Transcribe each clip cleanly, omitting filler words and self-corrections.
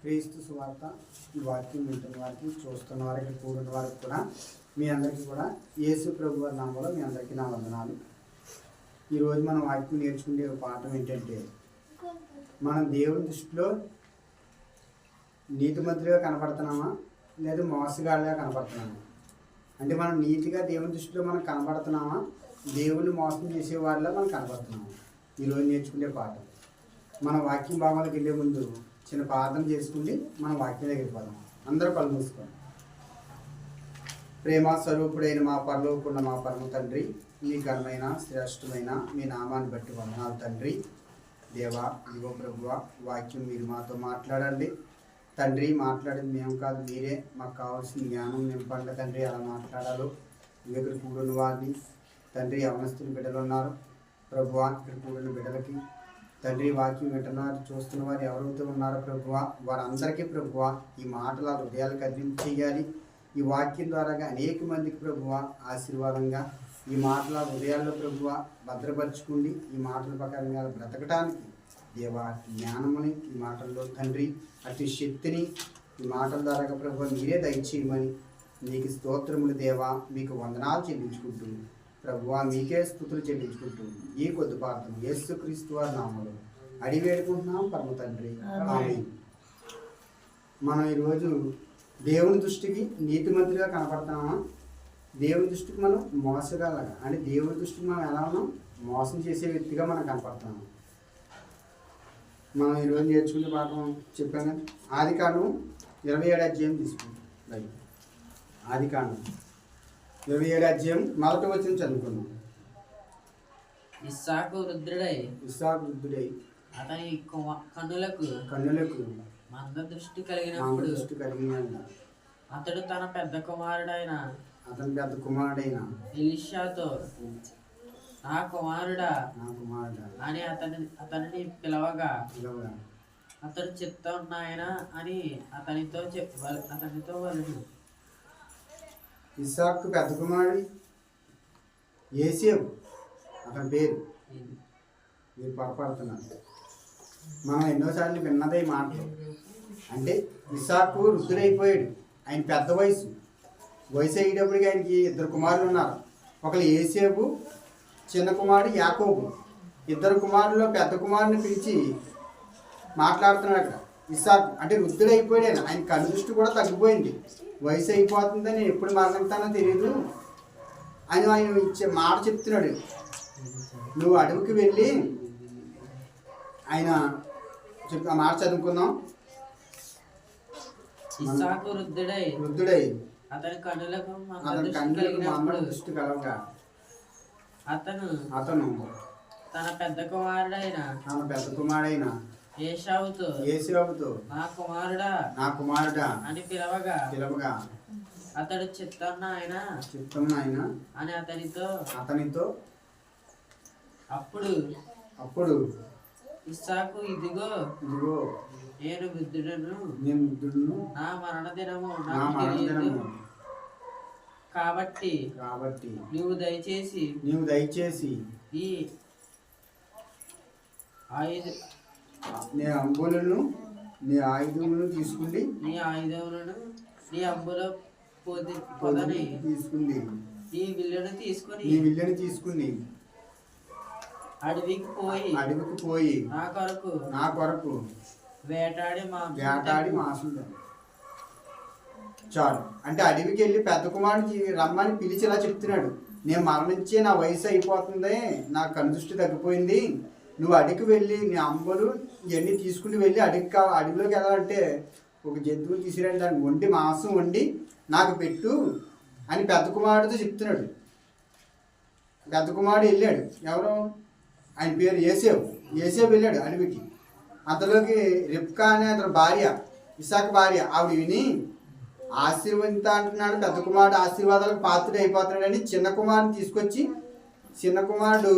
క్రీస్తు సువార్త ఈ వాక్యం వింటున్న వారికి, చూస్తున్న వారికి, కూడిన వారికి కూడా మీ అందరికీ కూడా యేసు ప్రభు వారి నామములో మీ అందరికీ నా వందనాలు. ఈరోజు మనం వాక్యం నేర్చుకునే ఒక పాఠం ఏంటంటే, మనం దేవుని దృష్టిలో నీతిమంతులుగా కనపడుతున్నామా లేదా మోసగాళ్ళగా కనపడుతున్నామా? అంటే మనం నీతిగా దేవుని దృష్టిలో మనం కనపడుతున్నామా, దేవుని మోసం చేసేవాళ్ళ మనం కనపడుతున్నామా? ఈరోజు నేర్చుకునే పాఠం. మన వాక్యం భాగాలకు వెళ్ళే ముందు చిన్న ప్రార్థన చేసుకుంటే మనం వాక్యం దగ్గరికి పోదాం. అందరూ కళ్ళు మూసుకోండి. ప్రేమ స్వరూపుడైన మా పరలోకున్న మా పరమ తండ్రి, మీ ఘనమైన శ్రేష్టమైన మీ నామాన్ని బట్టి వందనాలు తండ్రి. దేవా, ఇగో ప్రభువ, వాక్యం మీరు మాతో మాట్లాడండి తండ్రి. మాట్లాడింది మేము కాదు, మీరే. మాకు కావాల్సిన జ్ఞానం నింపండి తండ్రి. అలా మాట్లాడాలో ఇక్కడ కూడిన వారిని తండ్రి, యవనస్తుని బిడ్డలు ఉన్నారు ప్రభువ, ఇక్కడ కూడిన బిడ్డలకి తండ్రి వాక్యం వింటున్నారు, చూస్తున్న వారు ఎవరైతే ఉన్నారో ప్రభువ, వారందరికీ ప్రభువ ఈ మాటల హృదయాలు కదిలింపు చేయాలి. ఈ వాక్యం ద్వారా అనేక మందికి ప్రభువ ఆశీర్వాదంగా ఈ మాటల హృదయాల్లో ప్రభువ భద్రపరచుకుండి, ఈ మాటల ప్రకారంగా బ్రతకటానికి దేవా జ్ఞానముని ఈ మాటల్లో తండ్రి, అతి శక్తిని ఈ మాటల ద్వారా ప్రభువ మీరే దయచేయమని మీకు స్తోత్రములు దేవా, మీకు వందనాలు చెల్లించుకుంటూ ప్రభువా మీకే స్తుతులు చెల్లించుకుంటూ ఈ కొద్ది ప్రార్థన యేసుక్రీస్తు వారి నామములో అడిగి వేడుకుంటున్నాం పరమ తండ్రి, ఆమేన్. మనం ఈరోజు దేవుని దృష్టికి నీతిమంతులుగా కనపడుతున్నామా, దేవుని దృష్టికి మనం మోసగాళ్ళగా, అంటే దేవుని దృష్టికి మనం ఎలా ఉన్నాం, మోసం చేసే వ్యక్తిగా మనం కనపడుతున్నాము. మనం ఈరోజు నేర్చుకునే పాఠం చెప్పాం కదా, ఆదికాండం 27 అధ్యాయం తీసుకుంటాం. ఆదికాండం 27 అధ్యాయం 1 వచనం చదువుకున్నాం. ఇస్సాకు వృద్ధుడై అతని కన్నులకు మంద దృష్టి కలిగినప్పుడు అతడు తన పెద్ద కుమారుడైన ఎలీషాతో నా కుమారుడా అని అతనిని పిలవగా అతడు చిత్తం నాయన అని అతనితో వలెను. ఇస్సాకు పెద్ద కుమారుడు యేసేపు అతని పేరు. మీరు పొరపడుతున్నారు. మనం ఎన్నోసార్లు విన్నదే మాటలు. అంటే ఇస్సాకు వృద్ధుడైపోయాడు, ఆయన పెద్ద వయసు అయ్యేటప్పటికి ఆయనకి 2 కుమారులు ఉన్నారు. ఒకరు యేసేపు, చిన్న కుమారుడు యాకోబు. 2 కుమారుల్లో పెద్ద కుమారుని పిలిచి మాట్లాడుతున్నాడు అక్కడ. ఇస్సాకు అంటే వృద్ధుడైపోయాడు, ఆయన కన్ను దృష్టి కూడా తగ్గిపోయింది. వయసు అయిపోతుందని ఎప్పుడు మరణిస్తానో తెలియదు అని ఆయన ఇచ్చే మాట చెప్తున్నాడు. నువ్వు అడవికి వెళ్ళి ఆయన ఆ మాట చదువుకుందాం. ఇస్సాకు వృద్ధుడై అతని కన్నులకు దృష్టి కలవగా అతను తన పెద్ద కుమారుడైన ఏశావుతో నా కుమారుడా అని పిలవగా అతడు చిత్తం నాయన అని అతనితో అప్పుడు ఇస్సాకు ఇదిగో నేను వృద్ధుడను, నా మరణ దినము నాకు తెలియదు. కాబట్టి నీవు దయచేసి ఈ నీ ఆయుధములను తీసుకుని నీ అంబులో పొదని తీసుకుని ఈ విల్లును తీసుకుని అడవికి పోయి నా కొరకు వేటాడి మాంసం చాలు. అంటే అడవికి వెళ్ళి పెద్ద కుమారుడికి రమ్మని పిలిచి ఇలా చెప్తున్నాడు, నేను మరణించే నా వయసు అయిపోతుంది, నా కనుదృష్టి తగ్గిపోయింది, నువ్వు అడవికి వెళ్ళి నీ అంబలు ఇవన్నీ తీసుకుని వెళ్ళి అడవిలోకి వెళ్ళాలంటే ఒక జంతువుని తీసుకురండి, దాన్ని మాంసం వండి నాకు పెట్టు అని పెద్ద కుమారుడితో చెప్తున్నాడు. పెద్ద కుమారుడు వెళ్ళాడు. ఎవరు? ఆయన పేరు యేసేపు వెళ్ళాడు అడవికి. అంతలోకి రిబ్కా అనే అతని భార్య, ఇస్సాకు భార్య, ఆవిడ విని ఆశీర్వదిత అంటున్నాడు, పెద్ద కుమారుడు ఆశీర్వాదాలకు పాత్రుడు అయిపోతున్నాడని చిన్న కుమారుని తీసుకొచ్చి, చిన్న కుమారుడు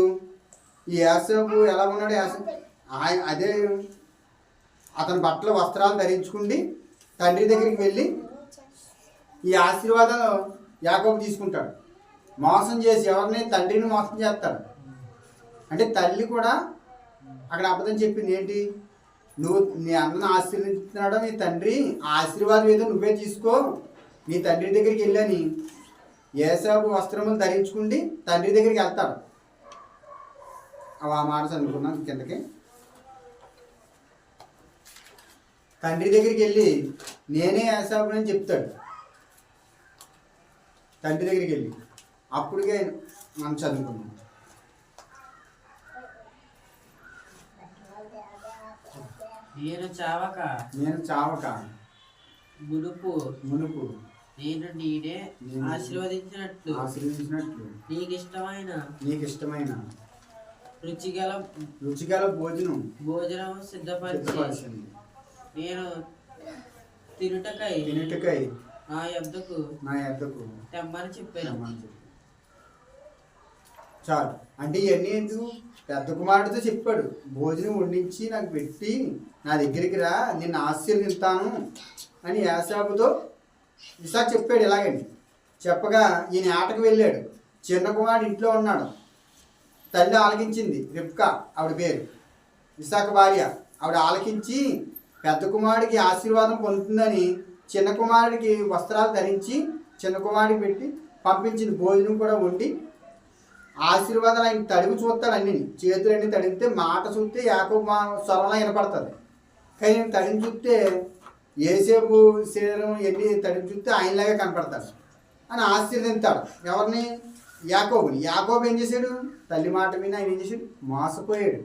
ఈ యేసేపు ఎలా ఉన్నాడు, అదే అతని బట్టల వస్త్రాలు ధరించుకుండి తండ్రి దగ్గరికి వెళ్ళి ఈ ఆశీర్వాదాలు యాకోబు తీసుకుంటాడు. మోసం చేసి ఎవరిని? తండ్రిని మోసం చేస్తాడు. అంటే తల్లి కూడా అక్కడ అబద్ధం చెప్పింది ఏంటి? నువ్వు నీ అన్నను ఆశీర్వదిస్తున్నాడో నీ తండ్రి, ఆశీర్వాదం ఏదో నువ్వే తీసుకో, నీ తండ్రి దగ్గరికి వెళ్ళని ఏసావు వస్త్రములు ధరించుకుండి తండ్రి దగ్గరికి వెళ్తాడు. ఆ మాట చదువుకున్నాం కిందకి. తండ్రి దగ్గరికి వెళ్ళి నేనే ఏసావునని చెప్తాడు. తండ్రి దగ్గరికి వెళ్ళి అప్పటికే మనం చదువుకున్నాం. నేను చావక మునుపు నేను నేనే ఆశీర్వదించినట్లు నీకు ఇష్టమైన రుచిగల భోజనం సిద్ధపరిచి నేను తినుటకై నా యొద్దకు తెమ్మని చెప్పాను. చాలు. అంటే ఇవన్నీ ఎందుకు? పెద్ద కుమారుడితో చెప్పాడు, భోజనం వండించి నాకు పెట్టి నా దగ్గరికి రా, నిన్ను ఆశీర్వదిస్తాను అని యాసాబుతో ఇసాకు చెప్పాడు. ఇలాగండి చెప్పగా ఈయన ఆటకు వెళ్ళాడు. చిన్న కుమారుడు ఇంట్లో ఉన్నాడు. తల్లి ఆలకించింది, రిబ్కా ఆవిడ పేరు, ఇసాకు భార్య. ఆవిడ ఆలకించి పెద్ద కుమారుడికి ఆశీర్వాదం పొందుతుందని చిన్న కుమారుడికి వస్త్రాలు ధరించి చిన్న కుమారుడికి పెట్టి పంపించింది. భోజనం కూడా వండి ఆశీర్వాదాలు ఆయన తడివి చూస్తాడు. అన్ని చేతులన్నీ తడిగితే మాట చూస్తే యాకోబు స్వరంలా వినపడుతుంది. కానీ నేను తడిని చూస్తే ఏసేపు శరీరం ఎన్ని తడిని చూస్తే ఆయనలాగే కనపడతాడు అని ఆశీర్వదిస్తాడు. ఎవరిని? యాకోబుని. యాకోబు ఏం చేశాడు? తల్లి మాట విని ఆయన ఏం చేశాడు? మోసపోయాడు.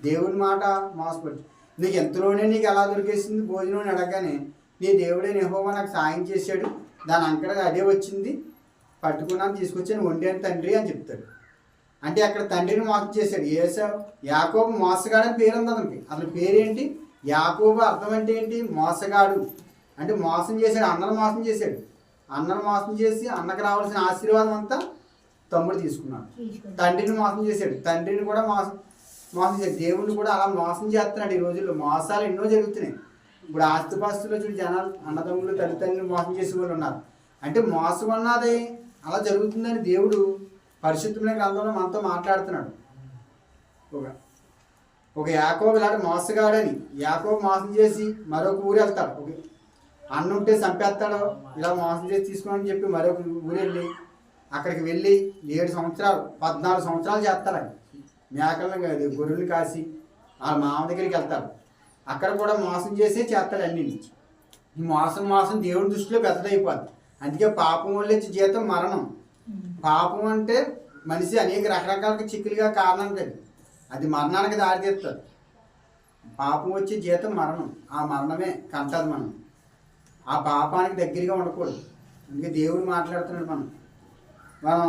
దేవుని మాట మోసపోయాడు. నీకు ఎంతలోనే నీకు ఎలా దొరికేసింది భోజనం అని అడగగానే నీ దేవుడే యెహోవా నాకు సాయం చేశాడు, దాని అంకడగా అదే వచ్చింది, పట్టుకున్నాను తీసుకొచ్చాను వండాను తండ్రి అని చెప్తాడు. అంటే అక్కడ తండ్రిని మోసం చేశాడు. యాకోబు మోసగాడని పేరు ఉంది అతనికి. అతని పేరేంటి? యాకోబు అర్థం అంటే ఏంటి? మోసగాడు. అంటే మోసం చేశాడు, అన్నను మోసం చేశాడు. అన్నను మోసం చేసి అన్నకు రావాల్సిన ఆశీర్వాదం అంతా తమ్ముడు తీసుకున్నాడు. తండ్రిని మోసం చేశాడు, తండ్రిని కూడా మోసం చేశాడు. దేవుడిని కూడా అలా మోసం చేస్తున్నాడు. ఈ రోజుల్లో మోసాలు ఎన్నో జరుగుతున్నాయి. ఇప్పుడు ఆస్తిపాస్తుల్లో చూసి జనాలు అన్నదమ్ములు తల్లిదండ్రులు మోసం చేసే వాళ్ళు ఉన్నారు. అంటే మోసం అన్నది అలా జరుగుతుందని దేవుడు పరిశుద్ధమైన గ్రంథంలో మనతో మాట్లాడుతున్నాడు. ఒక యాకోబు ఇలాంటి మోసగాడని, యాకోబు మోసం చేసి మరొక ఊరు వెళ్తాడు. ఒక అన్న ఉంటే చంపేస్తాడు, ఇలా మోసం చేసి తీసుకోమని చెప్పి మరొక ఊరు వెళ్ళి అక్కడికి వెళ్ళి 7 సంవత్సరాలు 14 సంవత్సరాలు చేస్తాడు. మేకలను గొర్రెలు కాసి వాళ్ళ మామ దగ్గరికి వెళ్తాడు. అక్కడ కూడా మోసం చేసే చేస్తాడు అన్ని. ఈ మోసం దేవుని దృష్టిలో పెద్దదైపోద్ది. అందుకే పాపం వల్ల జీతం మరణం. పాపం అంటే మనిషి అనేక రకరకాల చిక్కులుగా కారణం కదా, అది మరణానికి దారితీస్తుంది. పాపం వచ్చే జీతం మరణం. ఆ మరణమే కంటది. మనం ఆ పాపానికి దగ్గరగా ఉండకూడదు. అందుకే దేవుడు మాట్లాడుతున్నాడు. మనం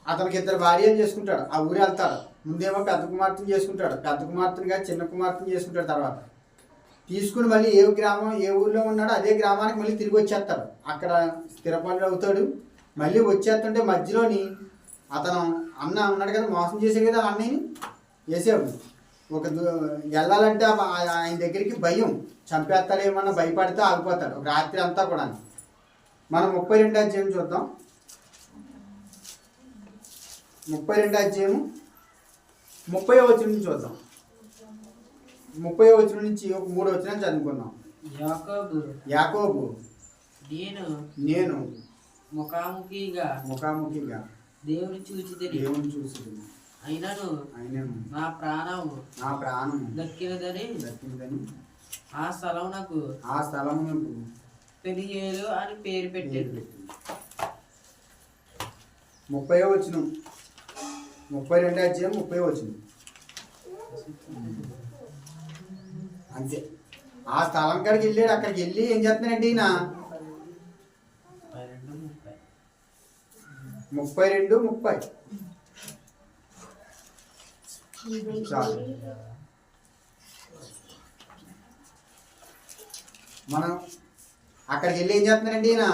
అతనికి 2 భార్యలు చేసుకుంటాడు. ఆ ఊరు వెళ్తాడు. ముందేమో పెద్ద కుమార్తెను చేసుకుంటాడు, పెద్ద కుమార్తెనుగా చిన్న కుమార్తెను చేసుకుంటాడు. తర్వాత తీసుకుని మళ్ళీ ఏ గ్రామం ఏ ఊళ్ళో ఉన్నాడో అదే గ్రామానికి మళ్ళీ తిరిగి వచ్చేస్తాడు. అక్కడ స్థిరపడి అవుతాడు. మళ్ళీ వచ్చేస్తుంటే మధ్యలోని అతను అన్న ఉన్నాడు కదా, మోసం చేసే కదా అన్నయ్యని వేసాడు. వెళ్ళాలంటే ఆయన దగ్గరికి భయం, చంపేస్తాడేమన్నా భయపడితే ఆగిపోతాడు ఒక రాత్రి అంతా కూడా. మనం 32 అధ్యాయం చూద్దాం. 32 అధ్యాయము 30వ వచనం నుంచి చూద్దాం. 30వ వచనం నుంచి ఒక 3 వచనాలు చదువుకున్నాం. యాకోబు నేను ముఖాముఖిగా దేవుని చూసి అయినను నా ప్రాణము దక్కినదని ఆ స్థలమునకు పెనియేలు అని పేరు పెట్టాడు. 30వ వచనం 32 అధ్యాయం 30వ వచనం. అంతే. ఆ స్థలం కాడికి వెళ్ళాడు. అక్కడికి వెళ్ళి ఏం చేస్తున్నాడంటే ఈయన 32-30 చాలు. మనం అక్కడికి వెళ్ళి ఏం చేస్తున్నాడంటే ఈయన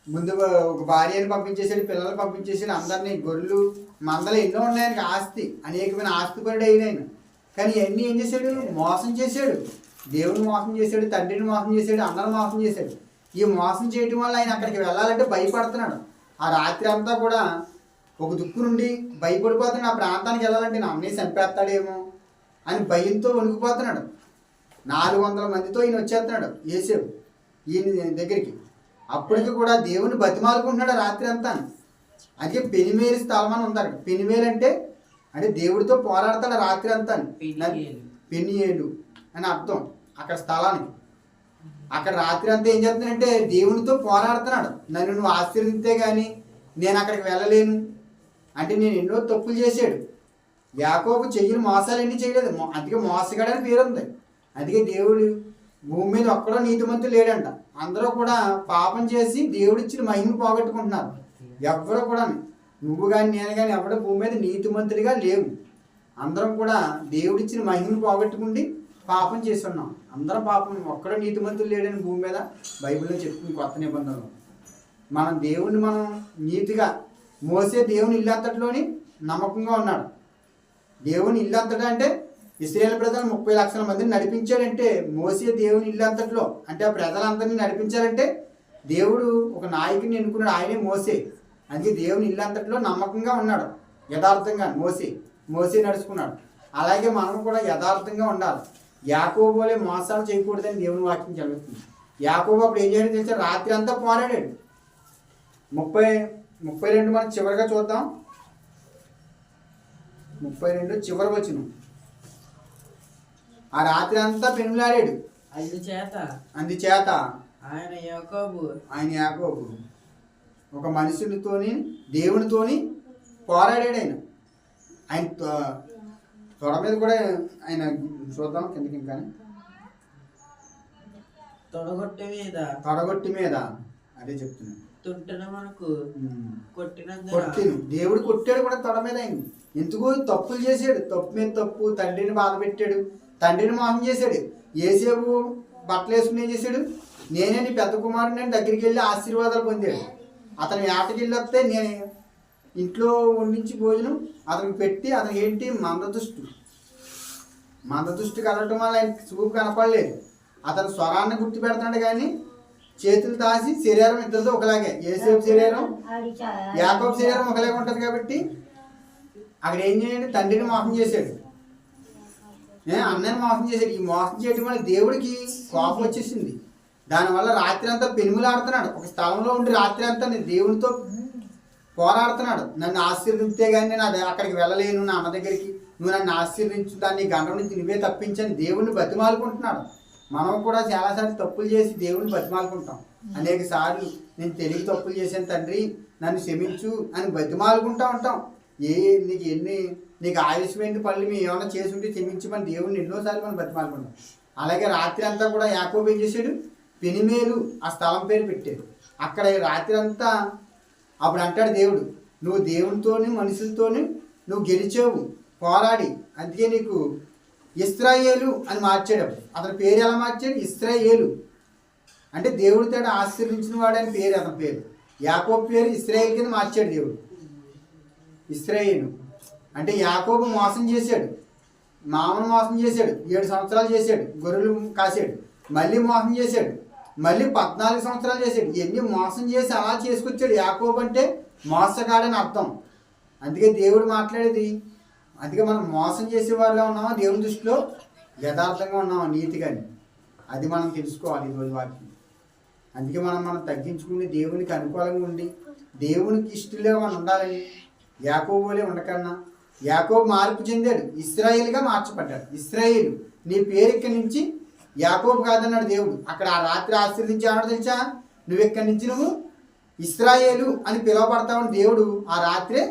ముందు ఒక భార్యని పంపించేసాడు, పిల్లలు పంపించేసాడు, అందరినీ గొర్రెలు మందలు ఎన్నో ఉన్నాయనికి ఆస్తి, అనేకమైన ఆస్తిపరుడు అయినాయన. కానీ ఇవన్నీ ఏం చేశాడు? మోసం చేశాడు. దేవుని మోసం చేశాడు, తండ్రిని మోసం చేశాడు, అన్నను మోసం చేశాడు. ఈ మోసం చేయటం వల్ల ఆయన అక్కడికి వెళ్ళాలంటే భయపడుతున్నాడు. ఆ రాత్రి అంతా కూడా ఒక దుక్కు నుండి భయపడిపోతున్నాడు. ఆ ప్రాంతానికి వెళ్ళాలంటే నా అన్నయ్య చంపేస్తాడేమో అని భయంతో వణికిపోతున్నాడు. 400 మందితో ఈయన వచ్చేస్తున్నాడు యేసేపు ఈయన దగ్గరికి. అప్పటికి కూడా దేవుని బతిమాలుకుంటున్నాడు రాత్రి అంతా. అదే పెనిమేలు స్థలం అని ఉంది అక్కడ. పెనిమేలు అంటే దేవుడితో పోరాడతాడు రాత్రి అంతా. పెనియేలు అని అర్థం అక్కడ స్థలానికి. అక్కడ రాత్రి అంతా ఏం చేస్తున్నాడంటే దేవునితో పోరాడుతున్నాడు. నన్ను నువ్వు ఆశీర్వదిస్తే కానీ నేను అక్కడికి వెళ్ళలేను అంటే నేను ఎన్నో తప్పులు చేశాడు. యాకోబు చెయ్యని మోసాలు ఎన్ని చేయలేదు, అందుకే మోసగాడని పేరు ఉంది. అందుకే దేవుడు భూమి మీద ఒక్కడో నీతిమంతులు లేడంట. అందరూ కూడా పాపం చేసి దేవుడిచ్చిన మహిమను పోగొట్టుకుంటున్నారు. ఎవరు కూడా నువ్వు కానీ నేను కానీ ఎవడో భూమి మీద నీతిమంతుడిగా లేవు. అందరం కూడా దేవుడిచ్చిన మహిమను పోగొట్టుకుండి పాపం చేసి ఉన్నాం. అందరం పాపం, ఒక్కడో నీతిమంతులు లేడని భూమి మీద బైబిల్లో చెప్తుంది కొత్త నిబంధనలు. మనం దేవుణ్ణి మనం నీతిగా మోసే దేవుని ఇల్లు అంతటిలోని నమ్మకంగా ఉన్నాడు. దేవుని ఇల్లు అంతటా అంటే ఇశ్రాయేలు ప్రజలు 30 లక్షల మందిని నడిపించాడంటే మోసే దేవుని ఇల్లు అంతట్లో అంటే ఆ ప్రజలందరినీ నడిపించాలంటే దేవుడు ఒక నాయకుని ఎన్నుకున్నాడు, ఆయనే మోసే. అందుకే దేవుని ఇల్లు అంతట్లో నమ్మకంగా ఉన్నాడు, యథార్థంగా మోసే నడుచుకున్నాడు. అలాగే మనం కూడా యథార్థంగా ఉండాలి. యాకోబు వలె మోసాలు చేయకూడదని దేవుని వాక్యం చదువుతుంది. యాకోబు అప్పుడు ఏం చేయడం తెలిసి రాత్రి అంతా పోరాడాడు. 32 మనం చివరిగా చూద్దాం. 32 చివరి వచనం. ఆ రాత్రి అంతా పెనులాడాడు. అందుచేత ఆయన యాకోబు ఒక మనుషునితోని దేవునితోని పోరాడాడు. ఆయన తొడ మీద కూడా ఆయన చూద్దాం కిందకి. ఇంకా తొడగొట్టి మీద అదే చెప్తున్నాను. కొట్టిను దేవుడు కొట్టాడు కూడా తొడ మీద. అయింది ఎందుకు? తప్పులు చేశాడు, తప్పు మీద తప్పు. తండ్రిని బాధ పెట్టాడు, తండ్రిని మోసం చేశాడు. యేసేపు బట్టలు వేసుకుని ఏం చేశాడు? నేనే నీ పెద్ద కుమారుడు అని దగ్గరికి వెళ్ళి ఆశీర్వాదాలు పొందాడు. అతను వేటకి వెళ్ళి వస్తే నేను ఇంట్లో వండించి భోజనం అతనికి పెట్టి అతను ఏంటి మందదృష్టి కలగటం వల్ల ఆయన చూపు కనపడలేదు. అతను స్వరాన్ని గుర్తు పెడుతున్నాడు కానీ చేతులు దాసి శరీరం ఇద్దరితో ఒకలాగే. యేసేపు శరీరం యాకోబు శరీరం ఒకలాగే ఉంటుంది కాబట్టి అక్కడ ఏం చేయండి? తండ్రిని మోసం చేశాడు, అన్నని మోసం చేశాడు. ఈ మోసం చేయడం వల్ల దేవుడికి కోపం వచ్చేసింది. దానివల్ల రాత్రి అంతా పెనుములాడుతున్నాడు. ఒక స్థలంలో ఉండి రాత్రి అంతా నేను దేవునితో పోరాడుతున్నాడు. నన్ను ఆశీర్వదిస్తే కానీ నేను అక్కడికి వెళ్ళలేను, నా అన్న దగ్గరికి. నువ్వు నన్ను ఆశీర్వించు, దాన్ని గండం నుంచి నువ్వే తప్పించని దేవుణ్ణి బతిమాలుకుంటున్నాడు. మనం కూడా చాలాసార్లు తప్పులు చేసి దేవుణ్ణి బతిమాలుకుంటాం. అనేక సార్లు నేను తెలివి తప్పులు చేశాను తండ్రి నన్ను క్షమించు అని బతిమాలుకుంటూ ఉంటాం. నీకు ఆయుష్మైన పనులు మేము ఏమైనా చేసి ఉంటే క్షమించమని దేవుణ్ణి ఎన్నోసార్లు మనం బతిమాలుకుంటాం. అలాగే రాత్రి అంతా కూడా యాకోబు ఏం చేశాడు? పెనిమేలు ఆ స్థలం పేరు పెట్టాడు. అక్కడ రాత్రి అంతా అప్పుడు అంటాడు దేవుడు, నువ్వు దేవునితోని మనుషులతోని నువ్వు గెలిచావు పోరాడి, అందుకే నీకు ఇశ్రాయేలు అని మార్చాడు. అతని పేరు ఎలా మార్చాడు? ఇశ్రాయేలు అంటే దేవుడి తేట ఆశీర్వించిన వాడు అని పేరు. అతని పేరు యాకోబు పేరు ఇశ్రాయేల్ కింద మార్చాడు దేవుడు. ఇశ్రాయేలు అంటే యాకోబు మోసం చేశాడు, మామను మోసం చేశాడు, 7 సంవత్సరాలు చేశాడు, గొర్రెలు కాశాడు, మళ్ళీ మోసం చేశాడు, మళ్ళీ 14 సంవత్సరాలు చేశాడు. ఇవన్నీ మోసం చేసి అలా చేసుకొచ్చాడు. యాకోబు అంటే మోసగాడని అర్థం. అందుకే దేవుడు మాట్లాడేది, అందుకే మనం మోసం చేసే వాళ్ళలో ఉన్నామా, దేవుని దృష్టిలో యథార్థంగా ఉన్నామా, నీతిగాని, అది మనం తెలుసుకోవాలి ఈరోజు వాక్యం. అందుకే మనం తగ్గించుకుని దేవునికి అనుకూలంగా ఉండి దేవునికి ఇష్టంగా మనం ఉండాలని. యాకోబు వలె ఉండకన్నా యాకోబు మార్పు చెందాడు, ఇశ్రాయేలుగా మార్చబడ్డాడు. ఇశ్రాయేలు నీ పేరు ఇక్కడి నుంచి యాకోబు కాదన్నాడు దేవుడు. అక్కడ ఆ రాత్రి ఆశీర్వదించాడు తెలుసా? నువ్వు ఇక్కడి నుంచి నువ్వు ఇశ్రాయేలు అని పిలువబడతావని దేవుడు ఆ రాత్రే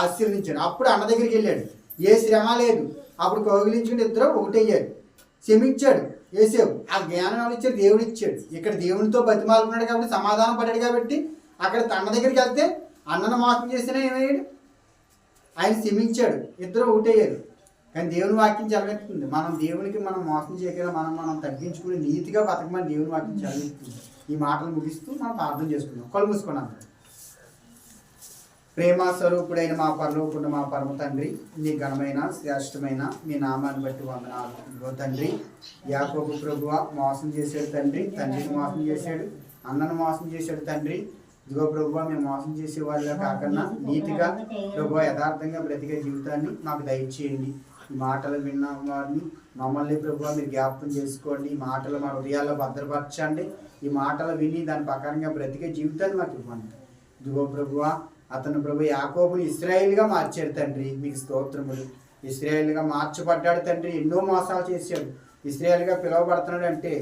ఆశీర్వదించాడు. అప్పుడు అన్న దగ్గరికి వెళ్ళాడు, ఏ శ్రమ లేదు. అప్పుడు కౌగిలించుకుని ఇద్దరు ఒకటయ్యాడు, క్షమించాడు. యేసేపు ఆ జ్ఞానం ఇచ్చాడు, దేవుడు ఇచ్చాడు. ఇక్కడ దేవునితో బతిమాలుకున్నాడు కాబట్టి సమాధానం పడ్డాడు. కాబట్టి అక్కడ అన్న దగ్గరికి వెళ్తే అన్నను మోసం చేసినా ఏమయ్యాడు? ఆయన క్షమించాడు, ఇద్దరు ఒకటయ్యారు. కానీ దేవుని వాక్యం చదివిస్తుంది, మనం దేవునికి మనం మోసం చేయకుండా మనం తగ్గించుకుని నీతిగా బతకమని దేవుని వాక్యం చదివిస్తుంది. ఈ మాటలు ముగిస్తూ మనం ప్రార్థన చేసుకున్నాం. కళ్ళు మూసుకున్నాం. ప్రేమ స్వరూపుడైన మా పరలోకున్న మా పరమ తండ్రి, నీ ఘనమైన శ్రేష్టమైన మీ నామాన్ని బట్టి వందనాలు. ఇదిగో తండ్రి, యాకోబు ప్రభువా మోసం చేశాడు తండ్రి, తండ్రిని మోసం చేశాడు, అన్నను మోసం చేశాడు తండ్రి. ఇదిగో ప్రభువా మేము మోసం చేసే వాళ్ళ కాకుండా నీతిగా ప్రభువా యథార్థంగా బ్రతికే జీవితాన్ని మాకు దయచేయండి. ఈ మాటలు విన్న వారిని మమ్మల్ని ప్రభువా మీరు జ్ఞాపకం చేసుకోండి. ఈ మాటలు మా హృదయాల్లో భద్రపరచండి. ఈ మాటలు విని దాని ప్రకారంగా బ్రతికే జీవితాన్ని మాకు ఇవ్వండి. ఇదిగో ప్రభువా అతను ప్రభు యాకోబుని ఇశ్రాయేలుగా మార్చాడు తండ్రి, మీకు స్తోత్రములు. ఇశ్రాయేలుగా మార్చబడ్డాడు తండ్రి, ఎన్నో మోసాలు చేశాడు. ఇశ్రాయేలుగా పిలువబడుతున్నాడు అంటే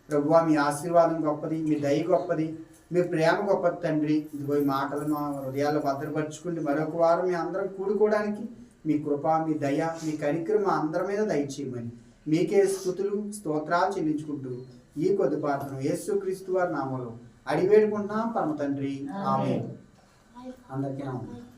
ప్రభువా మీ ఆశీర్వాదం గొప్పది, మీ దయ గొప్పది, మీ ప్రేమ గొప్పది తండ్రి. ఇదిగో ఈ మాటలు మా హృదయాల్లో భద్రపరచుకుంటే మరొక వారం మీ అందరం కూడుకోవడానికి మీ కృప, మీ దయ, మీ కనికరం మా అందరి మీద దయచేయమని మీకే స్తుతులు స్తోత్రాలు చెల్లించుకుంటూ ఈ కొద్ది ప్రార్థన యేసుక్రీస్తు వారి నామములో అడిగి వేడుకుంటున్నాం పరమ తండ్రి. ఆమేన్. అందరికీ నమస్కారం.